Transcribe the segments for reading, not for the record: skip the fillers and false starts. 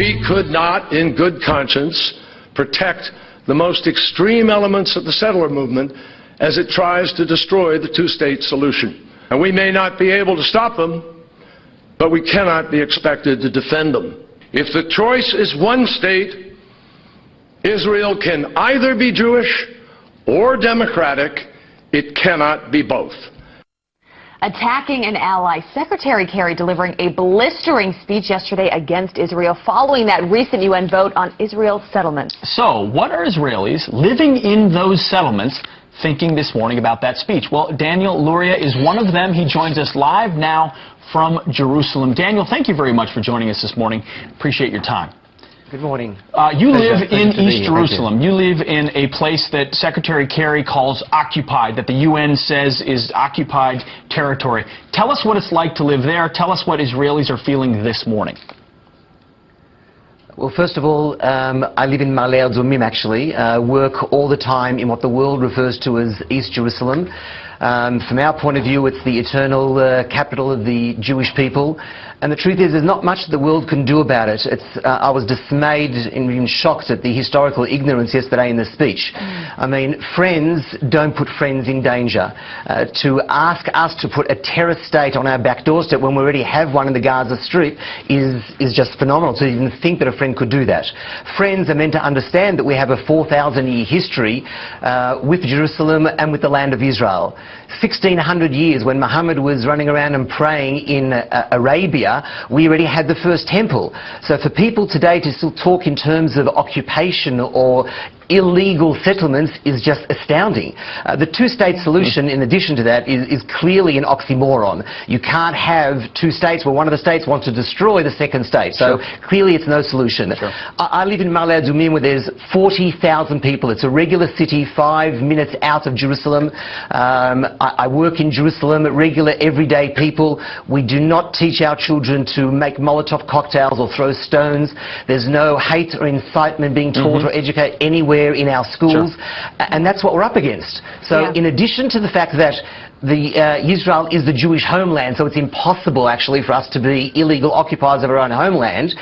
We could not, in good conscience, protect the most extreme elements of the settler movement as it tries to destroy the two-state solution. And we may not be able to stop them, but we cannot be expected to defend them. If the choice is one state, Israel can either be Jewish or democratic. It cannot be both. Attacking an ally, Secretary Kerry delivering a blistering speech yesterday against Israel following that recent UN vote on Israel settlements. So, what are Israelis living in those settlements thinking this morning about that speech? Well, Daniel Luria is one of them. He joins us live now from Jerusalem. Daniel, thank you very much for joining us this morning. Appreciate your time. Good morning. You live in East Jerusalem. You live in a place that Secretary Kerry calls occupied, that the UN says is occupied territory. Tell us what it's like to live there. Tell us what Israelis are feeling this morning. Well, first of all, I live in Ma'ale Adumim, actually. Work all the time in what the world refers to as East Jerusalem. From our point of view, it's the eternal capital of the Jewish people. And the truth is, there's not much the world can do about it. I was dismayed and even shocked at the historical ignorance yesterday in the speech. I mean, friends don't put friends in danger. To ask us to put a terror state on our back doorstep when we already have one in the Gaza Strip is just phenomenal. To even think that a friend could do that. Friends are meant to understand that we have a 4,000-year history with Jerusalem and with the land of Israel. 1,600 years when Muhammad was running around and praying in Arabia, we already had the first temple. So for people today to still talk in terms of occupation or illegal settlements is just astounding. The two-state solution, in addition to that, is clearly an oxymoron. You can't have two states where one of the states wants to destroy the second state. So clearly it's no solution. I live in Ma'ale Adumim, where there's 40,000 people. It's a regular city 5 minutes out of Jerusalem. I work in Jerusalem, regular everyday people. We do not teach our children to make Molotov cocktails or throw stones. There's no hate or incitement being taught or educated anywhere in our schools, and that's what we're up against. So in addition to the fact that Israel is the Jewish homeland, so it's impossible actually for us to be illegal occupiers of our own homeland,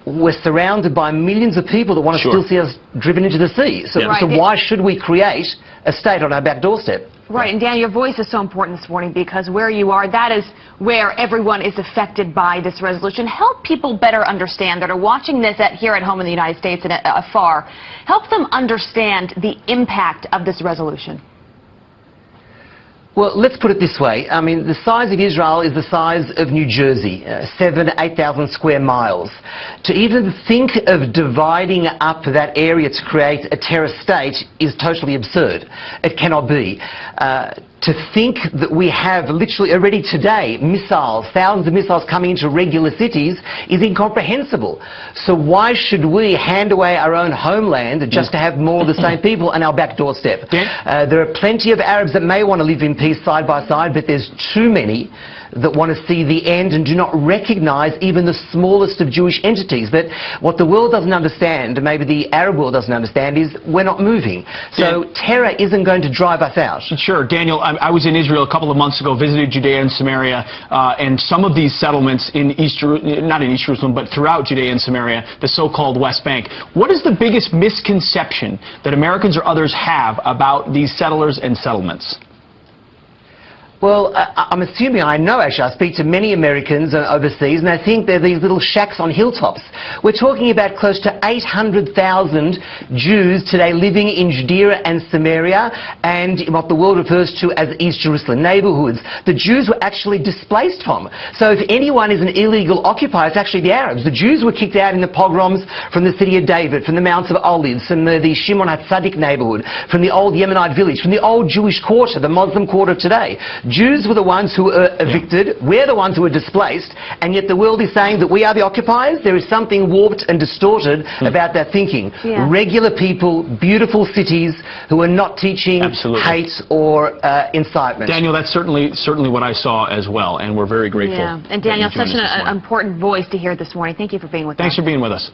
we're surrounded by millions of people that want to still see us driven into the sea. So, so why should we create a state on our back doorstep? Right, and Dan, your voice is so important this morning because where you are, that is where everyone is affected by this resolution. Help people better understand that are watching this here at home in the United States and afar. Help them understand the impact of this resolution. Well, let's put it this way. I mean, the size of Israel is the size of New Jersey, 7,000 to 8,000 square miles. To even think of dividing up that area to create a terror state is totally absurd. It cannot be. To think that we have literally already today missiles, thousands of missiles coming into regular cities is incomprehensible. So why should we hand away our own homeland just to have more of the same people on our back doorstep? There are plenty of Arabs that may want to live in peace side by side, but there's too many that want to see the end and do not recognize even the smallest of Jewish entities. But what the world doesn't understand, maybe the Arab world doesn't understand, is we're not moving. So terror isn't going to drive us out. Sure. Daniel, I was in Israel a couple of months ago, visited Judea and Samaria, and some of these settlements in not in East Jerusalem, but throughout Judea and Samaria, the so-called West Bank. What is the biggest misconception that Americans or others have about these settlers and settlements? Well, I'm assuming, I know actually, I speak to many Americans overseas, and I think they're these little shacks on hilltops. We're talking about close to 800,000 Jews today living in Judea and Samaria and in what the world refers to as East Jerusalem neighborhoods. The Jews were actually displaced from. So if anyone is an illegal occupier, it's actually the Arabs. The Jews were kicked out in the pogroms from the city of David, from the Mounts of Olives, from the Shimon HaTzadik neighborhood, from the old Yemenite village, from the old Jewish quarter, the Muslim quarter today. Jews were the ones who were evicted, we're the ones who were displaced, and yet the world is saying that we are the occupiers. There is something warped and distorted about that thinking. Regular people, beautiful cities who are not teaching hate or incitement. Daniel, that's certainly what I saw as well, and we're very grateful. And Daniel, such an important voice to hear this morning. Thank you for being with us. Thanks for being with us.